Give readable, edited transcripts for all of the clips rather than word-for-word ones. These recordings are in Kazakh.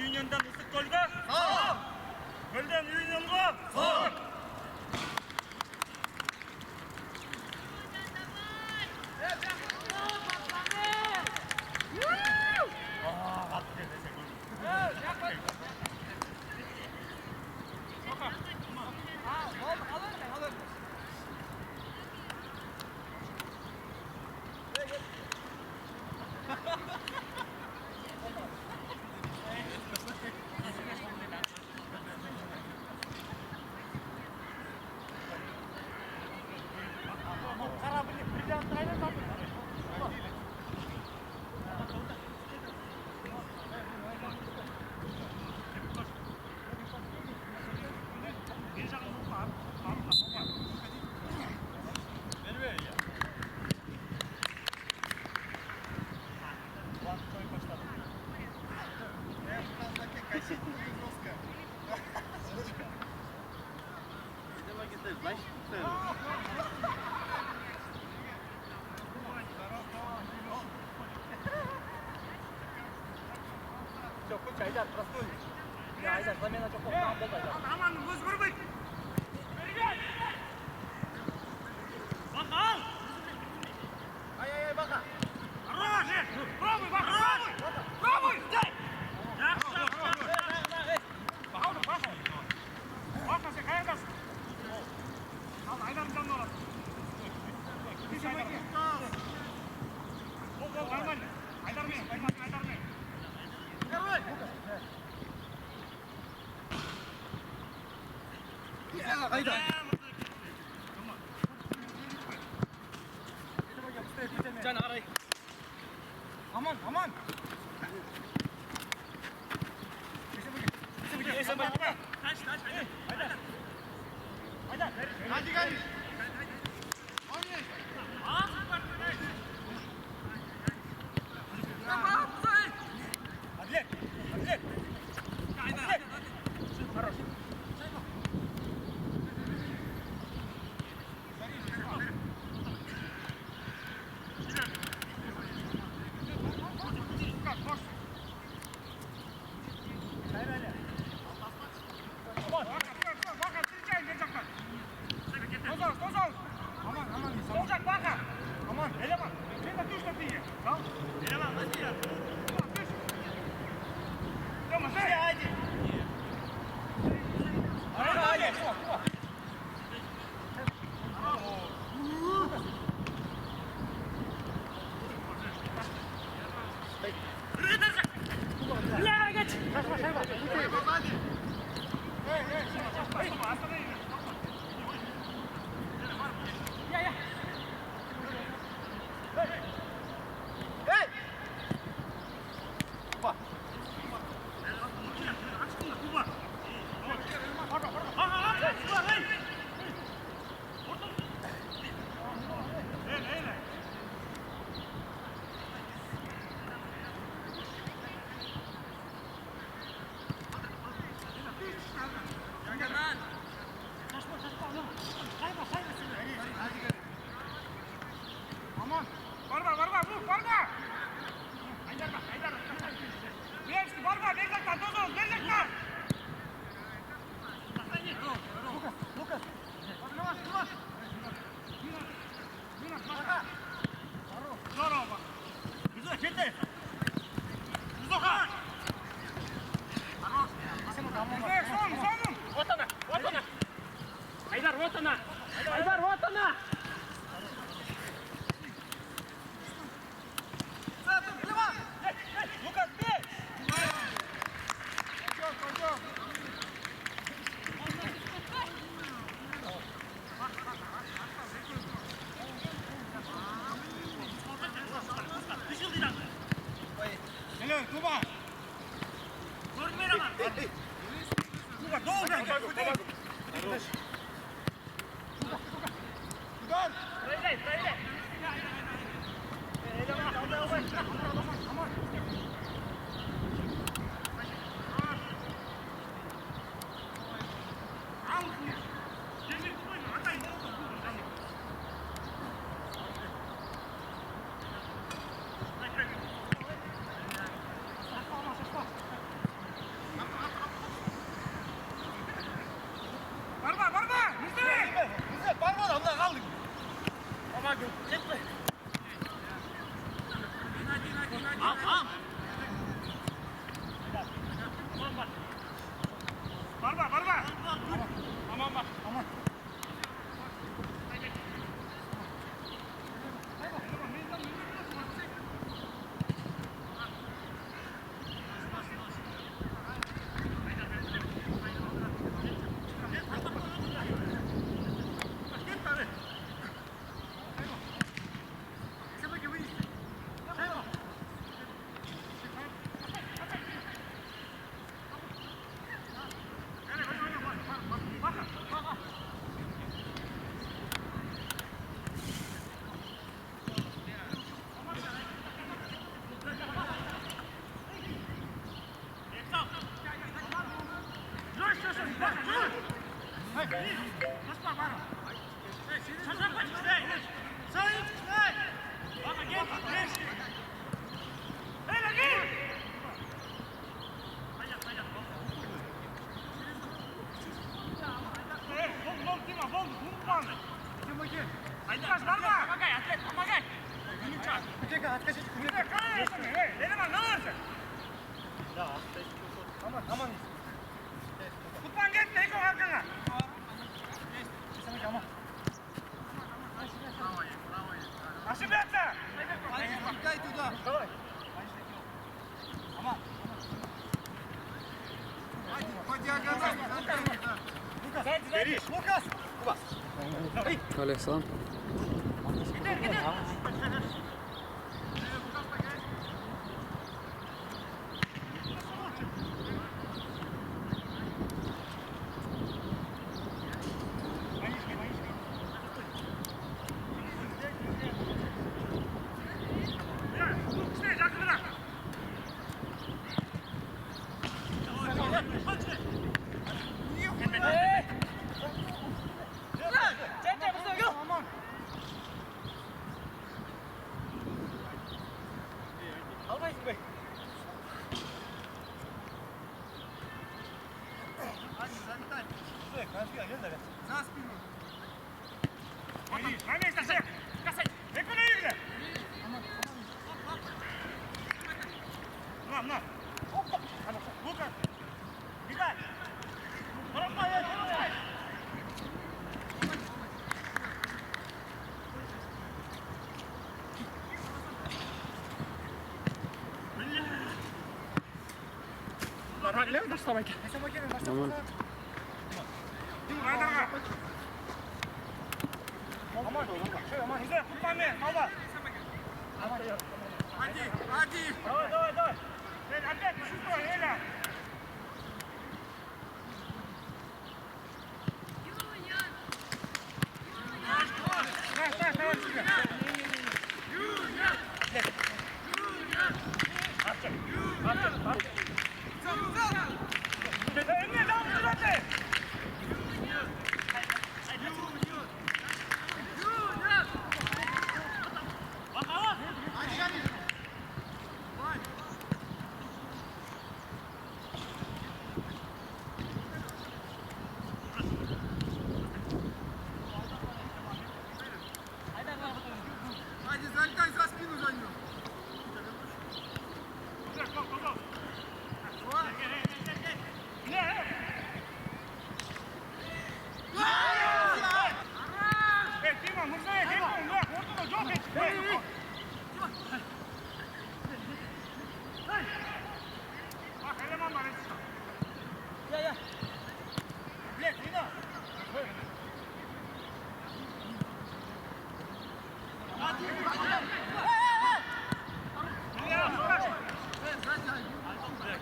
유니언단 우승 골가 4. 골든 유니언과 4. Все, куча, Айдар, проснулись. Да, Айдар, замена Чоков, там болт Айдар. Аман, вызбор быть! Баха! Ай-яй-яй, Баха! Хорош! Пробуй, Баха! Пробуй! Дай! Баха, Баха! Баха, sen kayadasın. Al, Aydar'ın canını orası. Gol, Ayman. Aydar mı? Aydar mı? Айдар! Can arayı. Aman, aman! Taş. Ayдар! Ayдар! Hadi gel. Adlet! Adlet! Adlet! Хорош! Баха, встречай, держак. Тозал. Aman. Olacak Baka. Aman, eleman. Sen de düş de diye. Tamam. Eleman, nasıl ya? Tamam, düş. Tamam, sen. Hadi! Hadi! Leva geç. Kaçma. Hadi. Hey. Ya. Hey. Kuba. Kuba. Aman, barba, bu, barba! Ayдар. Nevski, barba, Nevzak'tan, Tozol, Nevzak'tan! Lukas! Yunus! Barba! Здорово! Юзо, кетти! Юзоха! Хорош! Сонун! Вот она! Айдар, вот она! Айдар, вот она! Лукас, бей! Пойдем! Helal, Kuba! Kuba, долго! Удар! Проезжай! Aman. Tutman gitme, ilk o hakkına. Ошибаться! Дай туда. Давай. По диагонали. Бери. Лукас! Aleykümselam. За спину. На место, Сек! Экуна игры! На! Лука! Бегай! Порохай! Aman. Айдарға! Аман, Изай, құтпанмен, алба! Один. Давай! Опять, чувствуй, Эля! Давай, сюда! Артем! Не, дай туда ты! Один, залетай за спину за ним. Тима, нужна я, ортада жоқ ет. Бak, eleman var, et. Я. Блядь, Нина!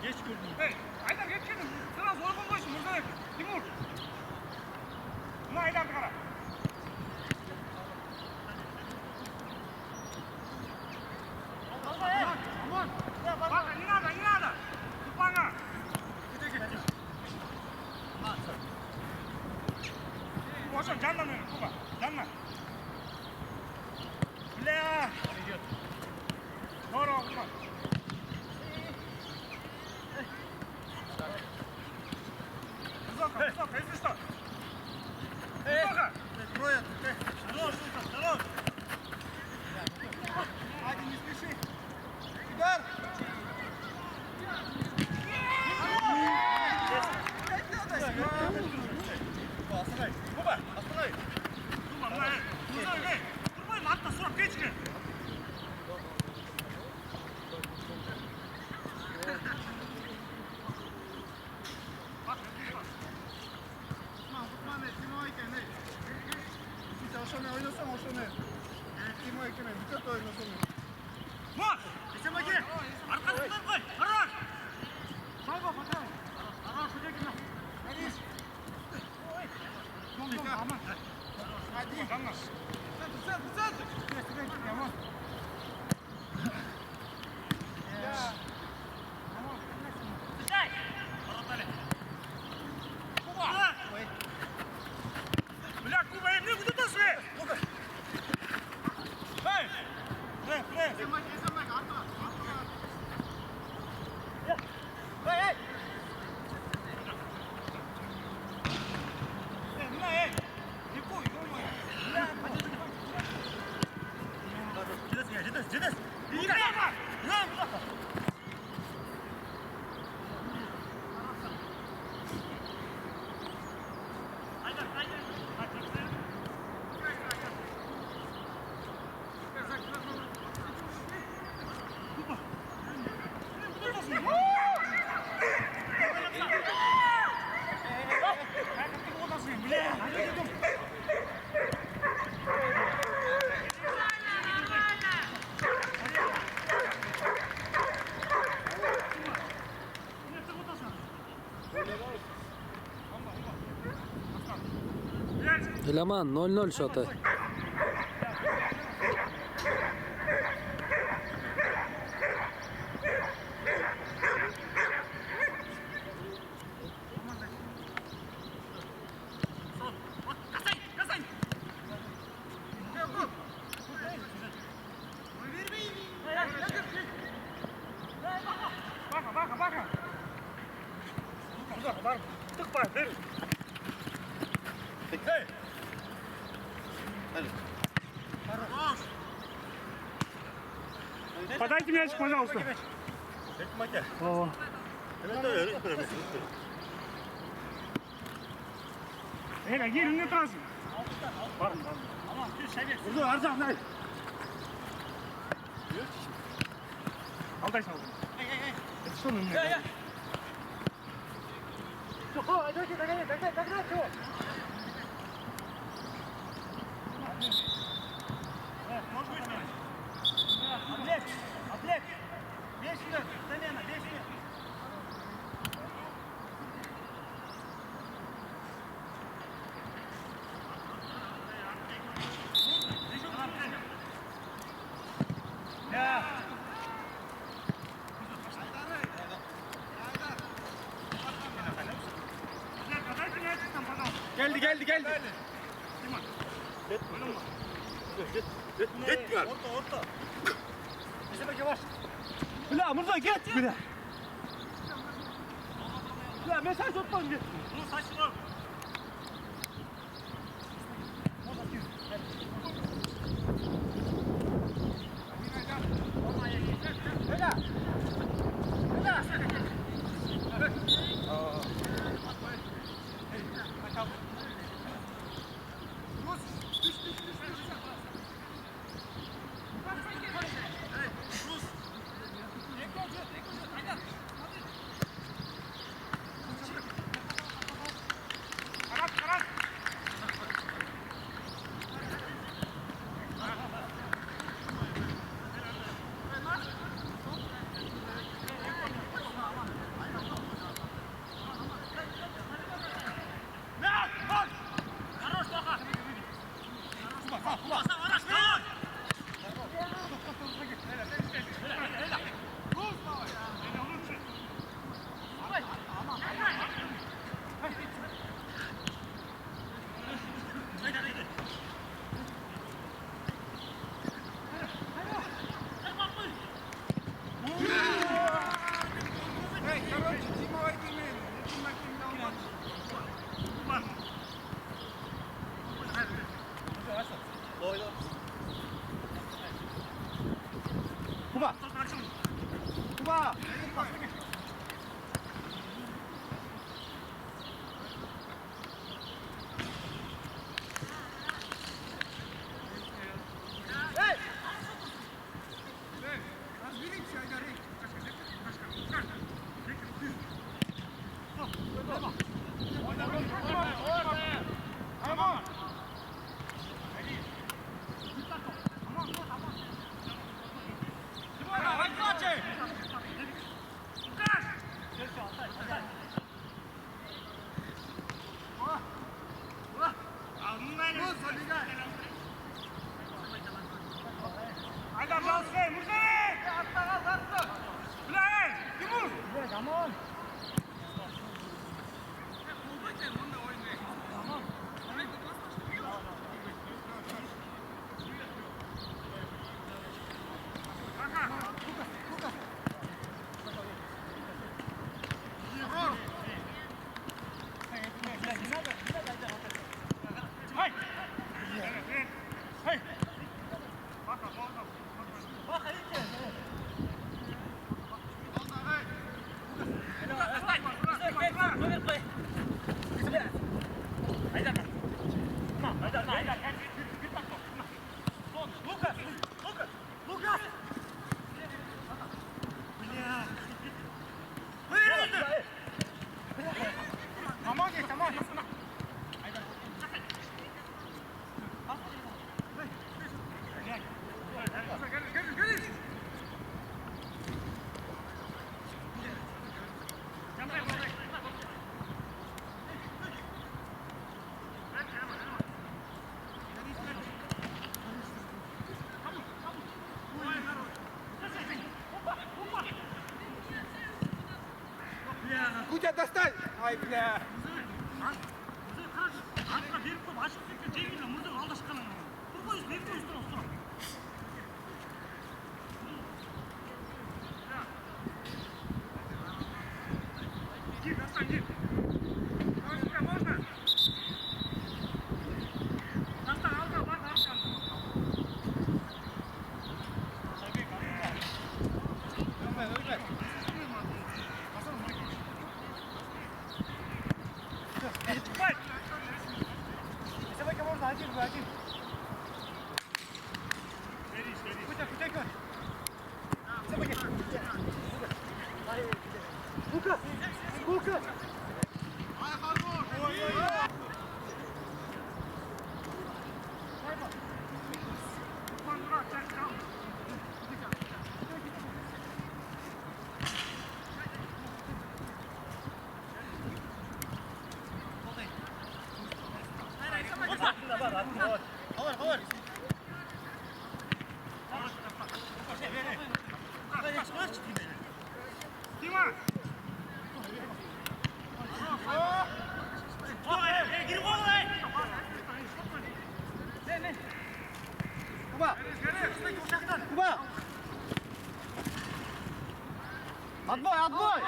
Geç gördüm. Hey, Aydan geç kendin. Sıra zorgun koysun, Murza'ya. Timur. Buna Aydan kara. Aman. Bak, не надо. Тупана. Ошо, жанна мені, Куба. Жанна. Бля. Здорово, Куба. Высоко, если что. Высоко. Eleman 0-0 şoti. Баха. Uzak var. Tık var. Ver. Hey. Подайте мячик, пожалуйста. О. Эля, gelin ne tarafı? Varım. Tamam, bir şey ver. Burada harcam ne? Alday sağ ol. Hey. Что на меня? Атлет! 5 минут, замена, 10 минут. Geldi. Git var. Orta. Bize bak yavaş. Bila Murza git bila. Bila mesaj tutman git. Dur saçma. Kuba! Кутя, достань! Ай, бля! артқа беріп қойып ашып кеткен жеңгені мұрдың алдашқаны тұр қойыз беріп қойыз тұр Гир, достань, Гир! Можно, можно? Достань, алға, бар, арқаны. Поднимай! Давай-ка можно один, вы один. Кутя, Кутя, Кутя. Лука! Лука! Дима! Куба! Куба! Отбой, отбой!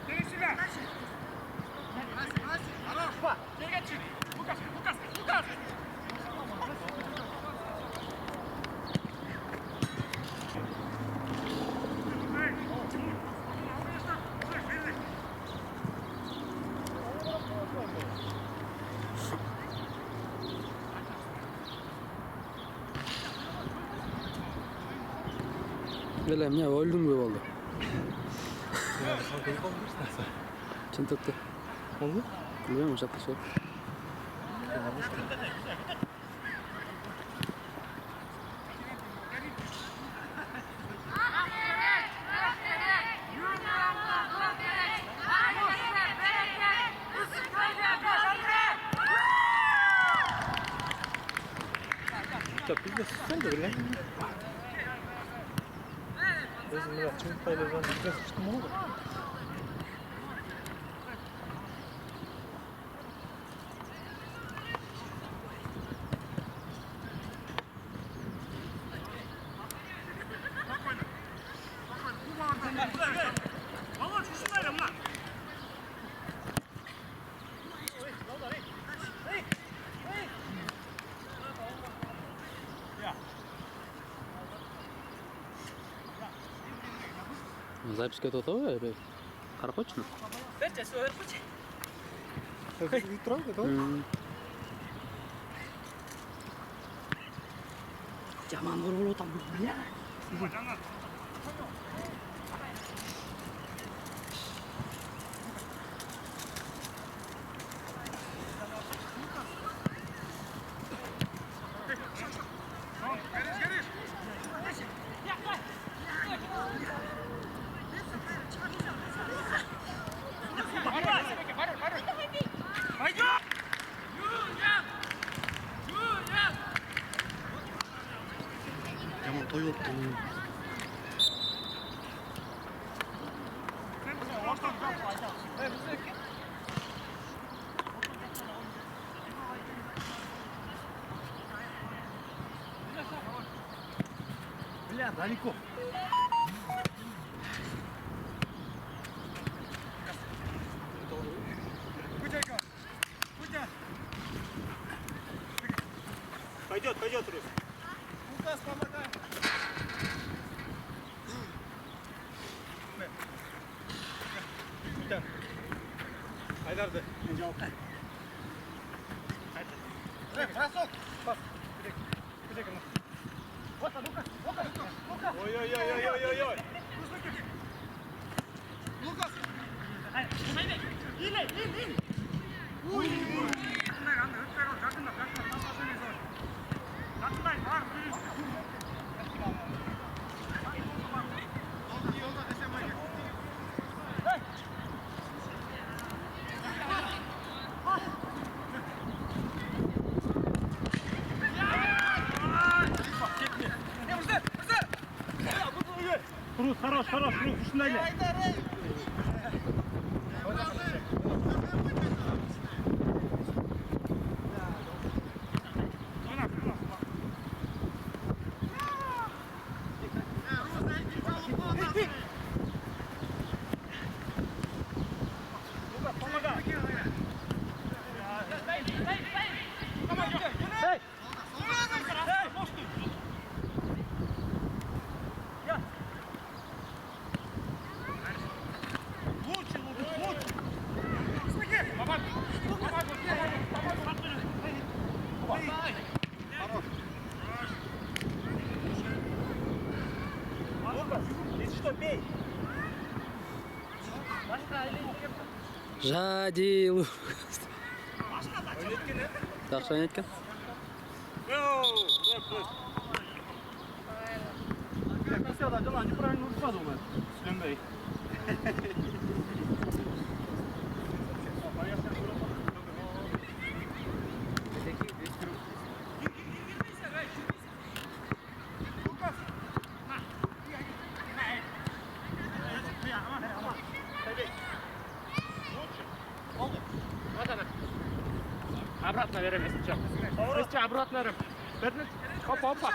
Бери себя! Куба! Лукас, Лукас, Лукас! Bilmem ya öldüm gibi oldu. Çıntıktı. Oldu? Bilmiyorum uçakta şey. Çok güzel. Sen de öyle. Bizim biraz çabuk paylaşan biraz sıçtım onu da. Valla şuşundayım lan. Запись готова, или карапочно? Бәтче, сөйер бәтче. Тұрам, готов? Жаман вұрғыл отам бұл, бля. Яман тойлыпты. Бля, далеко. Кутя, Кутя! Пойдет, пойдет, Рус. Лукас, помогай! Кутя! Айдарды. Бросок! Пас! Кутя, вот, Лука! Лука! Ой-ой-ой-ой-ой-ой. Лукас! İle, in. Uy! Bunlar andı, ötler ol, yakında, tapasını zor. Yakındayım, var, düz. Yolda desem var ya. хорош, ушундай эле. Жадил. Жақсы ойнайды екен. Неправильно упаду, Сленбей. Обратно верим, если что. Если что, обратно верим. Вернуть. Опа.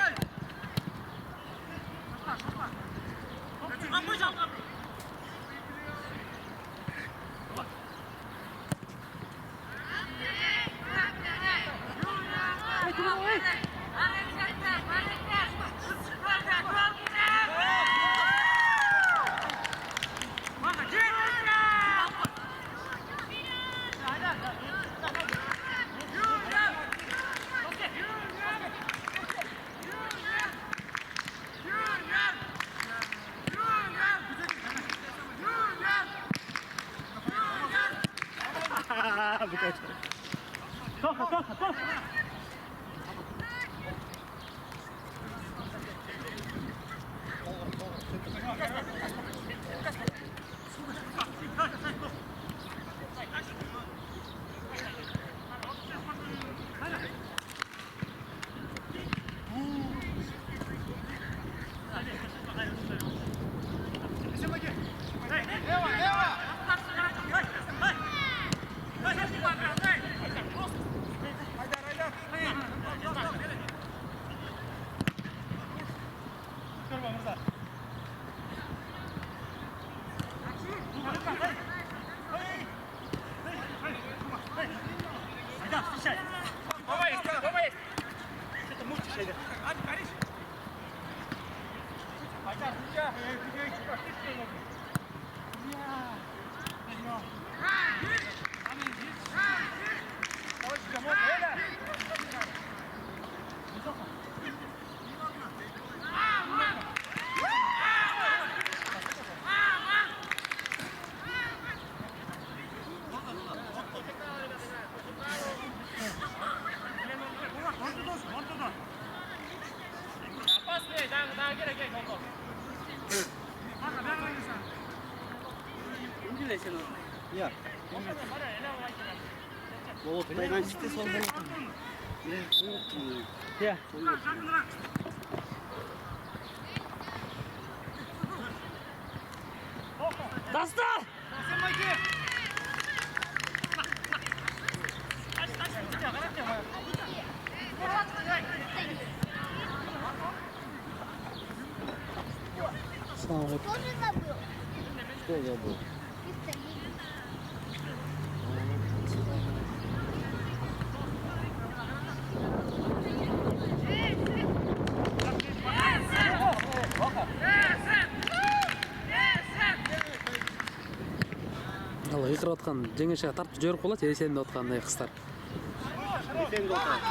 Ya. O ben işte son bunu. Ya. Даста! Слава Богу. Тоже забыл? Что забыл? Ал кырып аткан жеңешеге тартып жиберип коелат, эсенде аткандай кыздар. Эсенде отурат.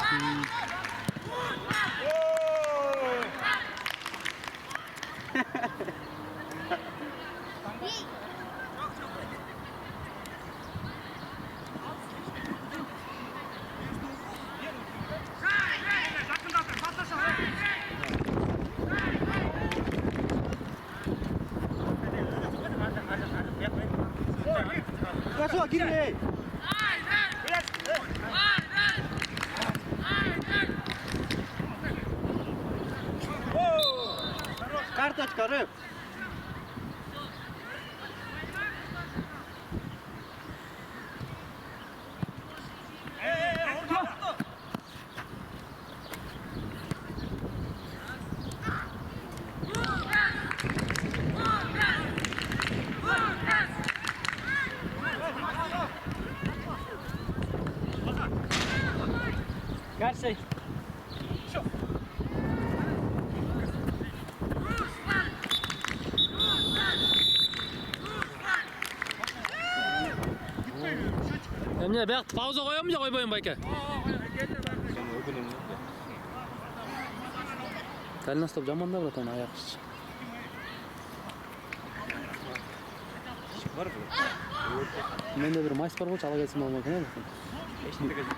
Пошел, Кирилл! Карточка, рыб! Şey. Emine bak pauza koyalım ya koymayın bayke. Gel nasıl top camanda bırakın ayak iç. Var mı? Mende bir maç var bu çala geçsin olmak ne bakın. Eşitlik acıdı.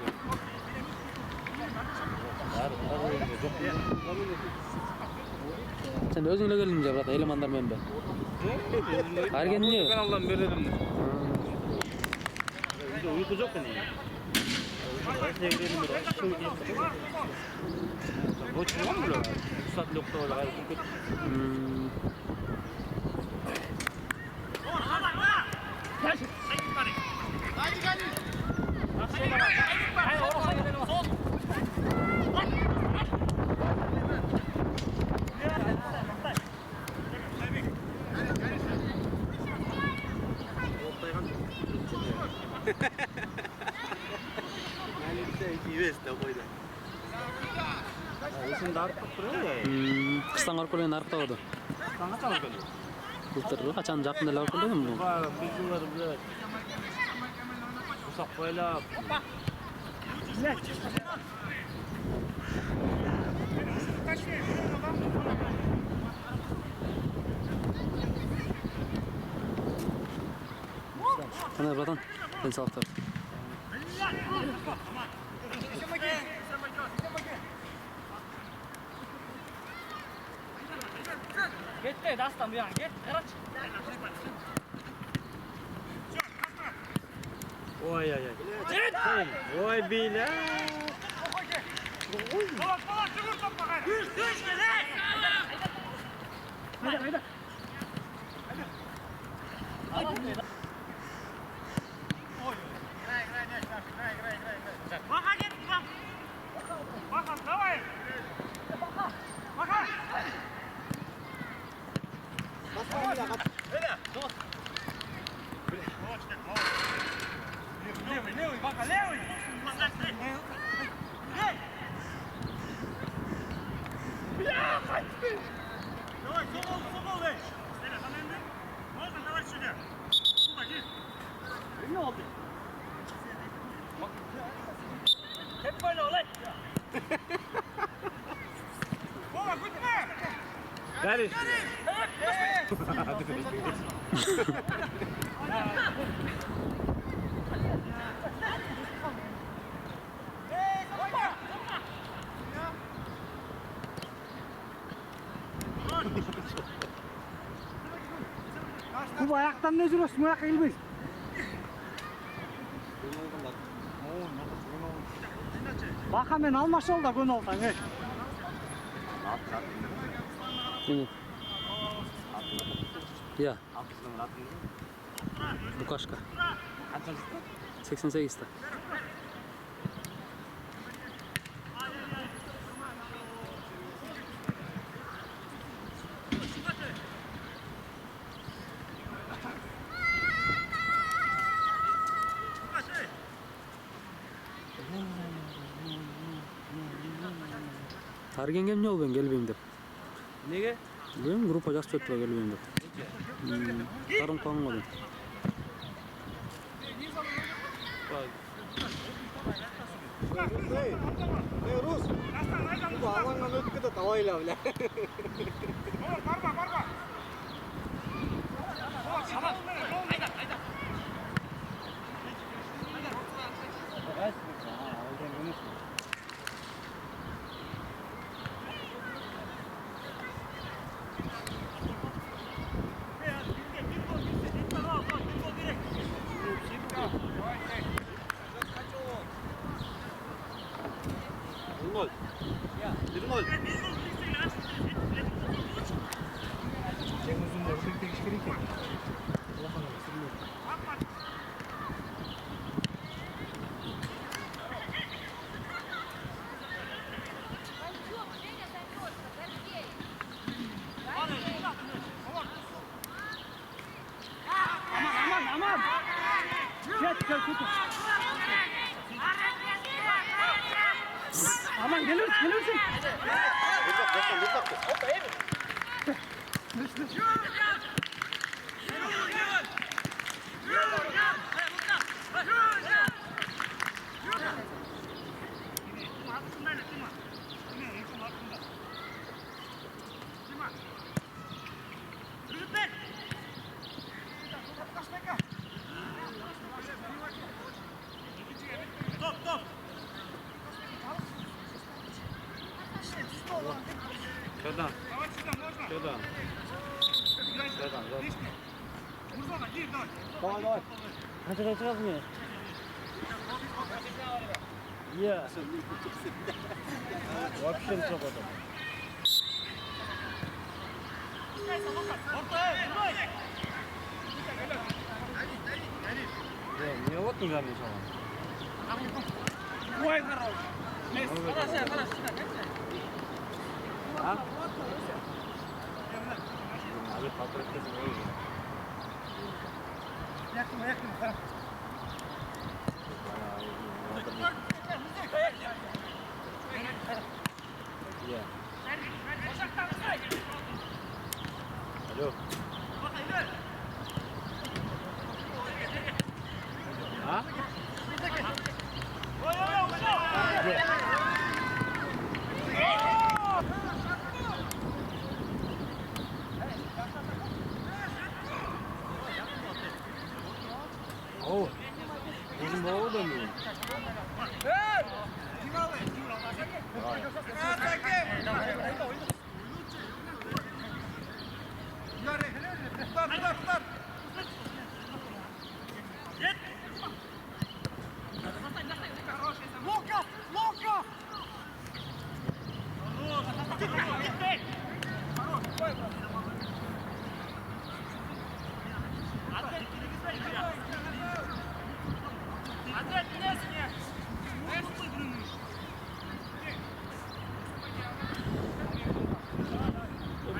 Sen de özünle geldin mi bırak elemanlar men ben. Ergen niye? Ben Allah'ım verelim. Bizde uyku yok benim. Bu çıkıyor mu böyle? Bu saat yokta öyle gayet kötü. Şimdi artık duruyor ya. Kıstan arıp koyun arıp dağıdı. Sana kaç alır kalıyor? Bultırır kaçan jakında lar koydu mu? Var, bir yıllar bile. Usak böyle. Ana bratan ben sağlıklar. Git de dastan bir an git. Kaç. Oy ay ay. Oy bile. Bak bak dur top bakar. Düş gele. Haydi. Baka git bak. Bak давай. Bak. Левый, Бака, левый! Давай, сумал, эй! Стеля, там инди. Можно, давай сюда. Помоги. Ne oldu? Hep böyle olay. Вова, гудьме! Karış. Bu ayaktan ne duruyorsun? Bu ayak eğilmeyiz. Bak hemen almaş ol da gön olsan. Yine. Ya. Lukashka. 88'te. Targengem ne oldu ben gelmeyeyim dep. Nege? Ben grupa jakşı çöpüp gelmeyeyim dep. Tarım kalmadı. Рус! Bu alandan ötüp de tavayla bile. Barba. Gol. Bir gol. Aman. Gel. Aman gelirsin. Şuradan. Şuradan. Мурзона, гир, давай. Давай, давай. Kaçak mı? Ya. Вообще не сработал. Не вот не жадный шалом. Ой, хорош. А? Abi patron kesin oyun. Yakın. Ya. Alo. Ha? Oh. Bizim baba da mı? Tutar. Лока!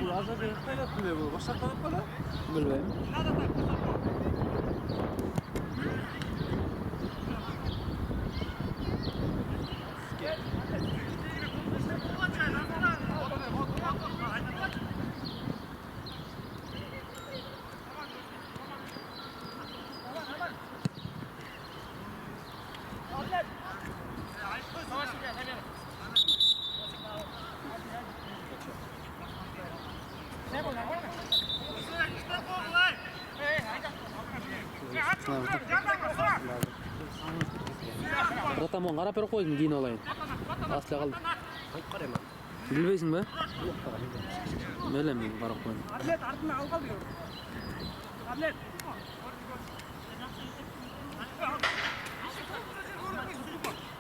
Bu azar bir yapmıyor bu. Başka kalıp bana. Bilmem. Братамон, қарап беріп қойдым, кейін алайын. Асылы қалды. Білбейсің бе? Білем, қарап қойдым. Атлет артына алға бер. Атлет.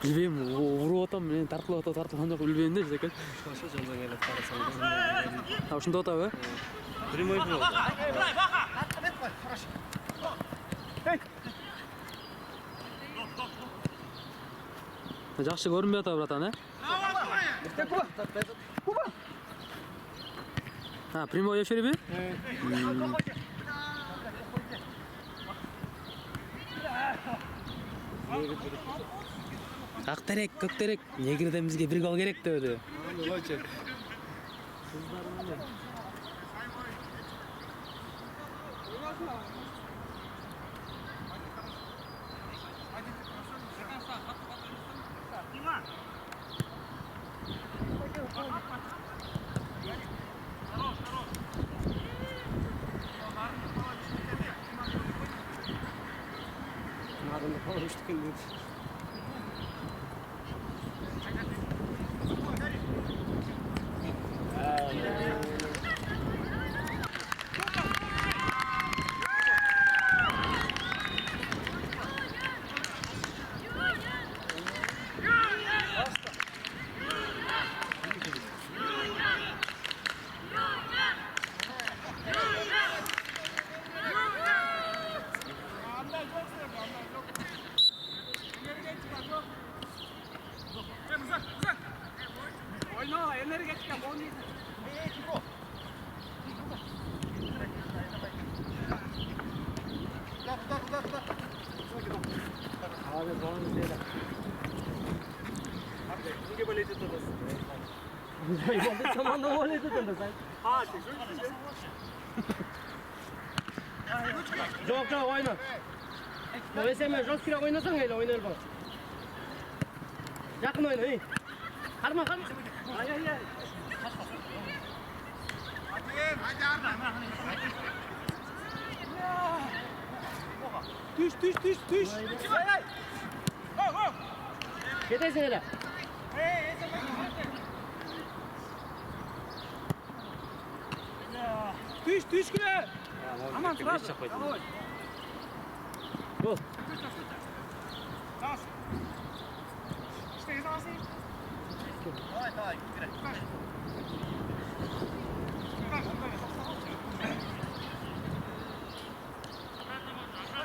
Білбеймін, ұрып отам, мен тартылып жоқ білбеймін де, жеке. Шында ота бе? Прямой был. Жақсы көрінбей ата, братан, Ha, primo efiri mi? Ақтерек, көктерек, негрден бізге бір гол керек деді. Oyna, elleri geçken, boğun değil. Tutar. Abi, bana bir şeyler. Abi, 이번에 저만도 원해줬던데 살. Жоқ, ойna. Өсеме жоспірақ ойнасаң әлі ойнар бар. Жақын ойна, ей. Қарма. Ай. Düş. Кетесің әлі. Düş güle. Aman sıra. Бол. Sağ. İşte hizası. Давай, играй.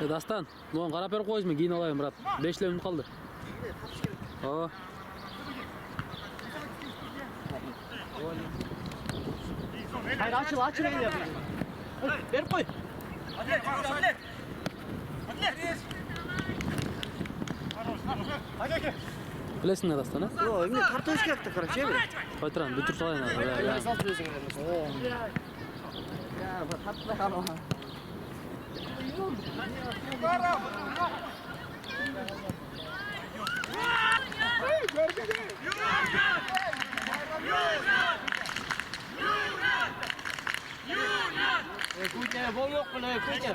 Дастан, бұған қарап беріп қойсың, кейін алайын, брат. 5 минут қалды. О. Hayır açıl öyle yapayım. Ver koy. Білесің не Дастан, а? О, мне картошка як-то короче, бля. Қой тұран, бүтір салайын. Салт өзің келмесін. Ya, tatlı kalma. Kucaya bol yok mu lan kucaya?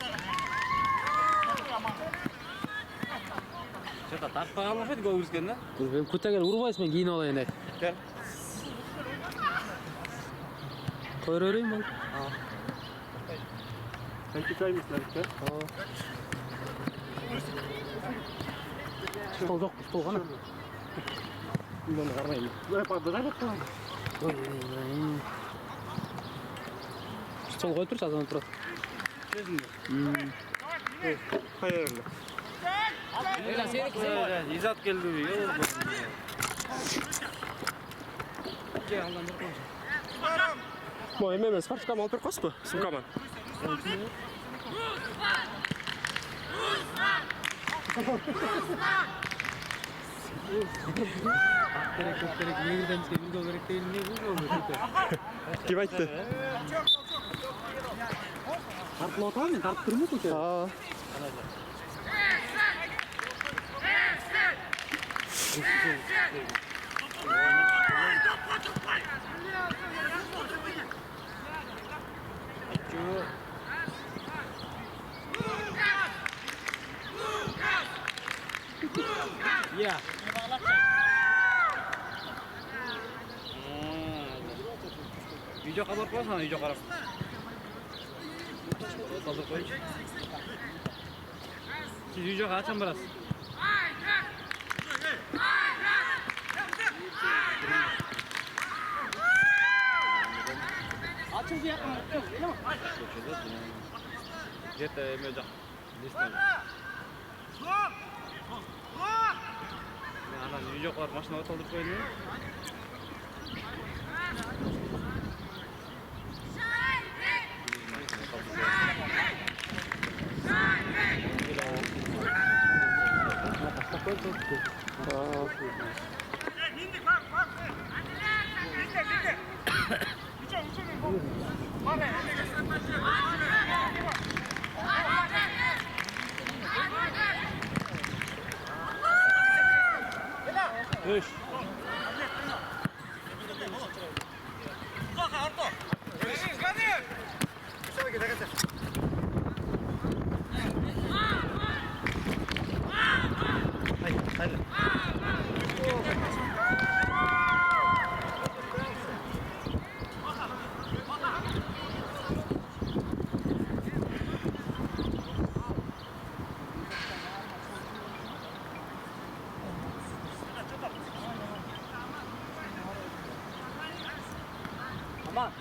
Что-то так погамо хоть гол үзген, да? Күттәгел ұрбайсың, мен кейін алайын, әй. Кел. Қойыр өрейін бол. Sen küçüğü misin? Стол жоқ, стол ғана. Bunu қармаймын. Бұлай падыра бақылам. Стол қойып тұршы, азан тұрады. Өзіңді. Қайырлы. Эйла, сені Изат келді. Мо емес, фаршкам алып беріп қойсы ба? Сұмкаман. Көптерек, негірден түскен үлгі керек дейін, не үлгі Кем айтты? Тартып отыра мен, тартып тұрмыз өте. Iya. Үйде қалып қойсың, үйде қарап. Қалдырып қойшы. Сіз үйде қашан барасыз? Açıl diye yapma. Где-то между листами. Ана үйде қалып машинаға толтырып қойдың. Mindik bak. Bizde. Uçun. Bak. Üç. Haydi. Aman.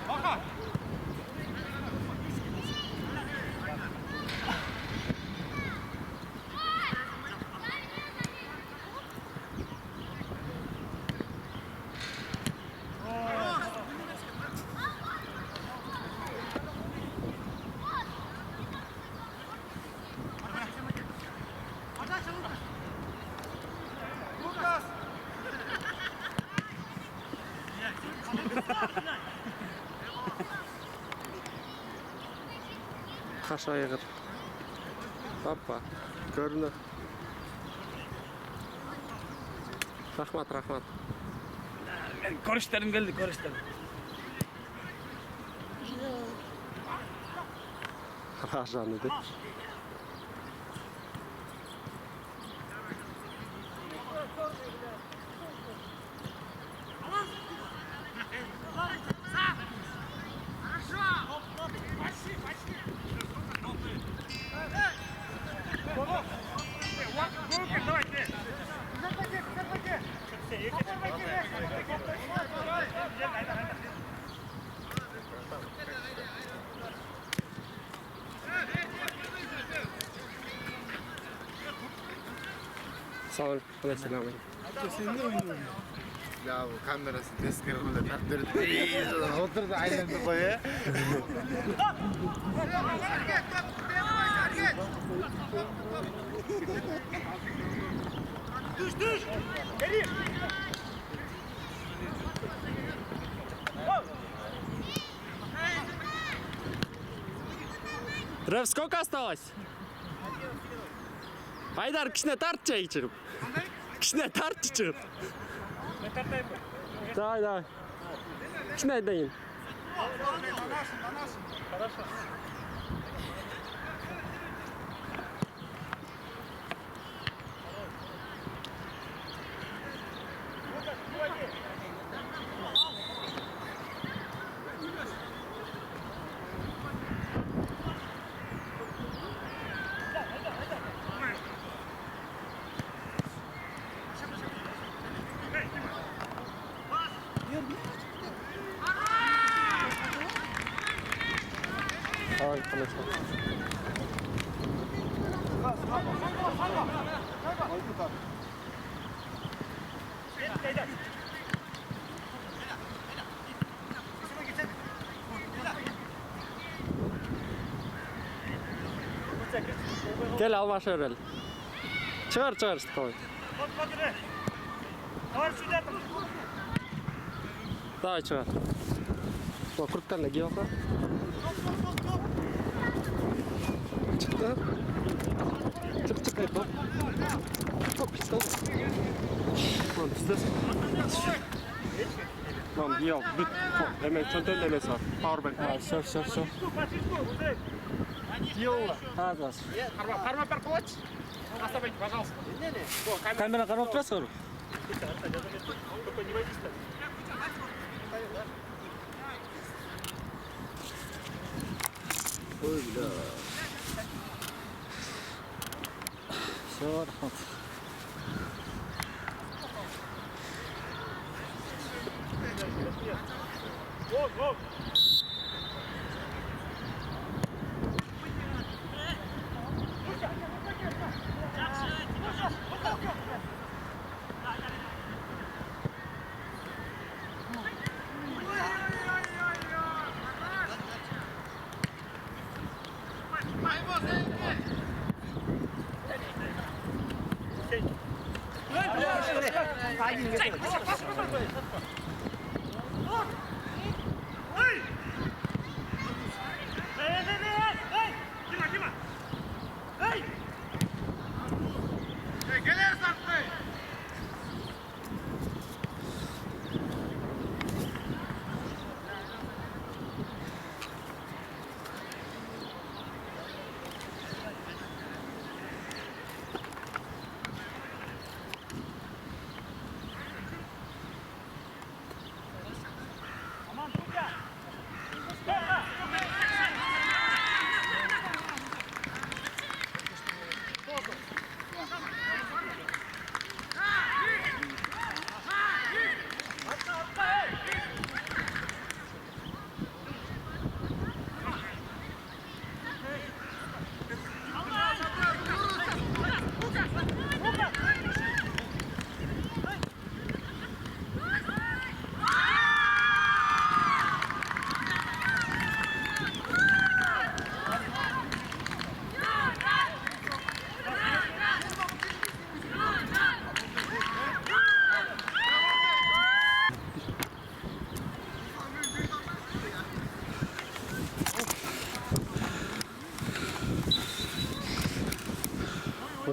Baka. Lukas. Kaş ayıgır. Hoppa. Görünü. Rahmat, rahmat. Ko'rishtarim keldi, ko'rishtarim. Rajan edi. Давайте. Sağ ol. Selam. Ya bu kamerası tezkırımda taktırdı. Oturdu aynen koya. Düş. Geri. Реф, сколько осталось? Айдар, кішіне тарт жай шығып. Кішіне тарт шығып. Давай. Кішіне айдайын. Хорошо. Давай, конечно. Gel alma şöyle. Çağır sıkıntı. Давай, çağır. O kurttan da giy oku. Çıktı. Çık ayıp. Hop pis oldu. Lan bizdesin. Lan yok. Hemen çöntel demesi var. Powerbank. Ha, все. Хагас. Карма парковать. Оставайте, пожалуйста. Камера қарап тұрасың ғой? Только не водись там. Все, рахмат. Гол.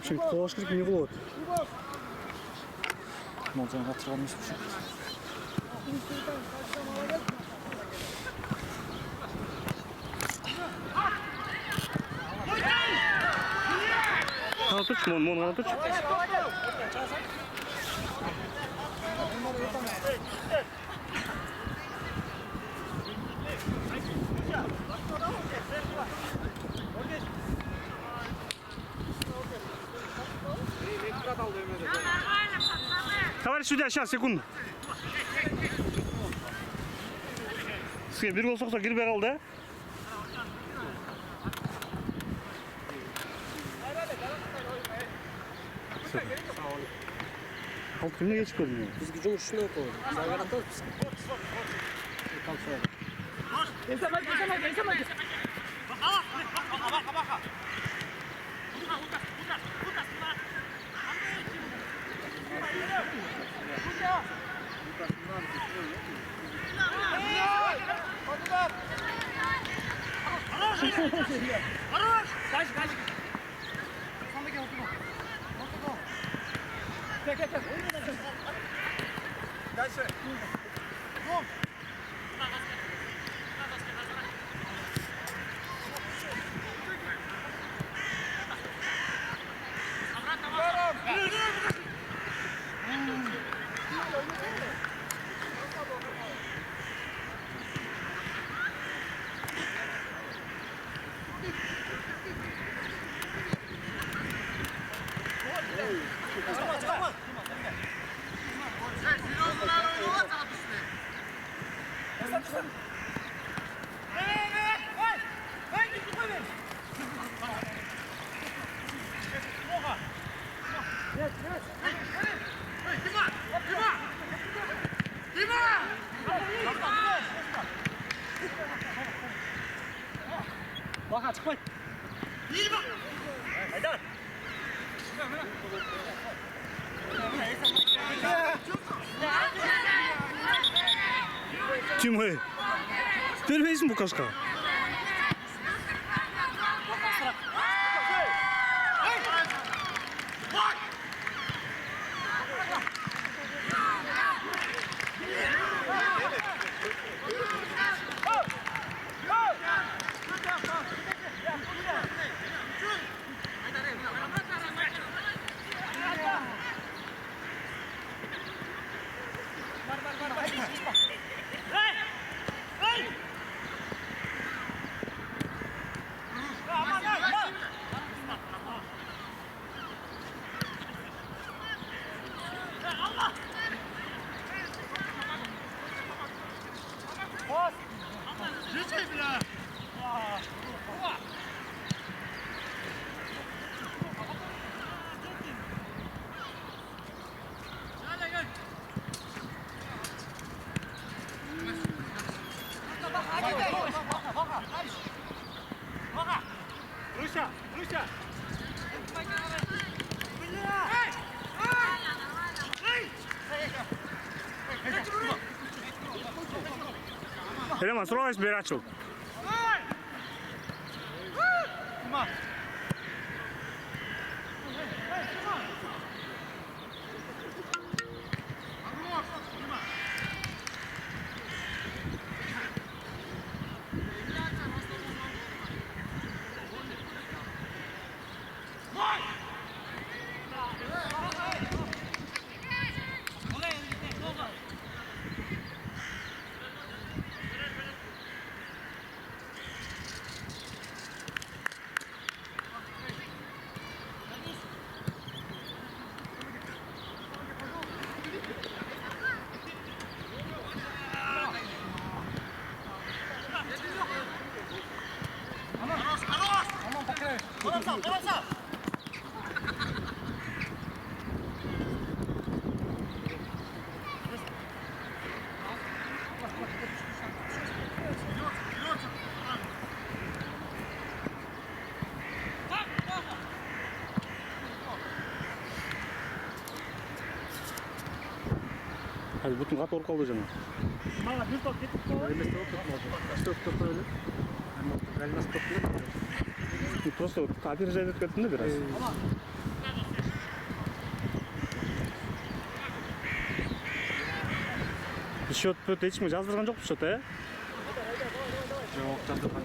Şimdi kovaş керек не болады? Молжан қатырған емес пе? Қана тұршы, мұны қана тұршы. Товарищ судья, сейчас, секунду. Сізге бір гол соқса кірбей қалды, ә? Ал кімне кешіп көрдің? Бізге жұмыс үшін оқылды. Біз ағаратамыз бізге. Бақа, шықпайды. Тимой, бермейсің бұл қашқа? Элеман, срывайся, бери açıl. Hadi bütün kat ork oldu canım. Мала бір топ кетіп қалды. Elmas top tutmadı. Top top öyle. Elmas top değil mi? Просто опережать etkedin de biraz. счет пөт ешкімге жаздырған жоқпыз счет, ә? Жоқ, жаздырған.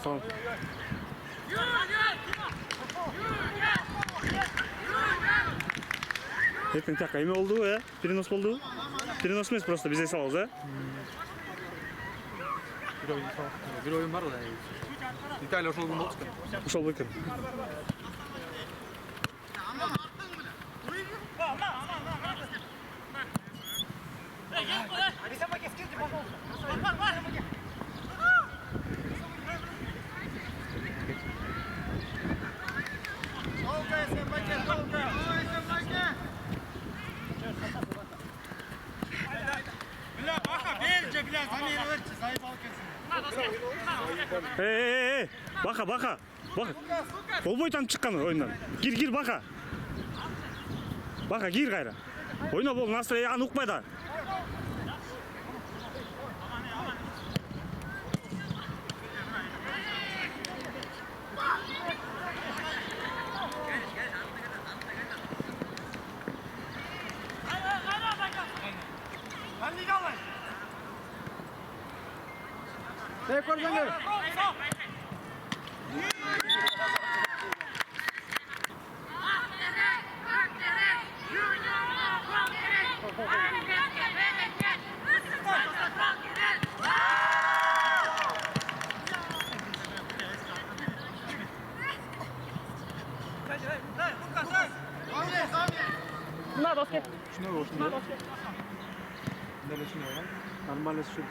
Салам. Ертең таққа еме болды, ә? Перенос болды? Перенос емес, просто бізде салауыз, ә? Bir oyun var da. İtalya ошол gün болчу. Ошол бекер. Бля, Баха, берже, бля, замерывайте, заебал Эй, Баха. Болбой танып шыққан ойыннан. Кир, Баха. Баха, кир қайра. Ойна бол, настроение ұқпайды. На доске. На доске. Нормально шут.